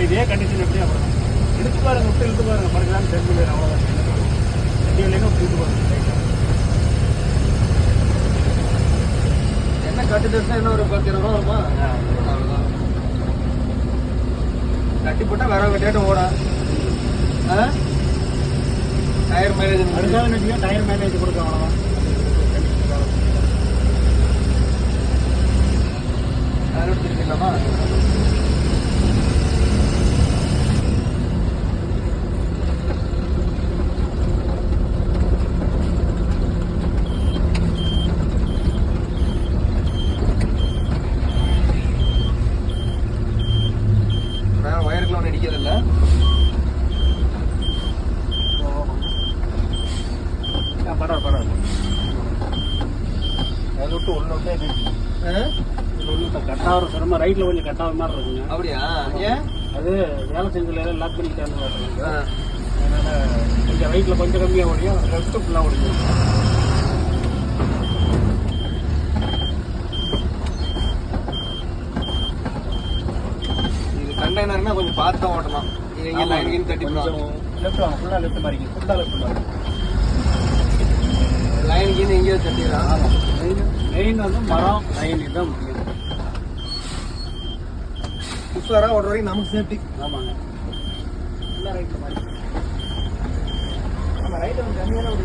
இதே கண்டிஷன் எப்படி அப்புறம் இழுத்து பாருங்க, விட்டு இழுத்து பாருங்க, பறக்கலாம் தெரிஞ்சு போயிடும். அவ்வளோதான் வண்டி இல்லைன்னா இழுத்து பாருங்க ரைட்டாக. என்ன கட்டு தட்டுனா என்ன ஒரு 10-20 ரூபா வருமா? அவ்வளோதான். கட்டி போட்டால் வேற கட்டியாட்டம் ஓடா. டயர் மைலேஜ் அதுக்காக நினச்சிங்க டயர் மைலேஜ் கொடுக்க அவ்வளோதான். டயர் எடுத்துருக்கலாமா? வயருக்குலாம் ஒன்று அடிக்கிறதில்ல. பரவாயில்ல அதை விட்டு உள்ள விட்டே இதில் ஒன்று கட்டாகிற சிரமம் ரைட்டில் கொஞ்சம் கட்டாகிற மாதிரி இருக்குங்க. அப்படியா? ஏன்? அது வேலை செஞ்சதுல லாக் பண்ணிக்கிட்டாங்க. அதனால் கொஞ்சம் ரைட்டில் கொஞ்சம் கம்மியாக ஓடியும், லெஃப்ட்டு ஃபுல்லாக ஓடிக்கும். இது கண்டெய்னர்னா கொஞ்சம் பார்த்து தான் ஓட்டலாம். எங்கே லைன் கட்டி லெஃப்ட் வாங்க, ஃபுல்லாக லெஃப்ட் மாறிங்க, ஃபுல்லாக லெஃப்ட் மாறி லைன் கீழ் எங்கேயாவது தட்டிடலாம். ஆமாம், மெயின் வந்து மரம் லைன் இதுதான் முக்கியம். உஷாராக ஓடுற வரைக்கும் நமக்கு சேஃப்டி. ஆமாங்க, ஃபுல்லாக ரைட்டில் மாறி. ஆமாம், ரைட்டு கொஞ்சம் கம்மியான ஒரு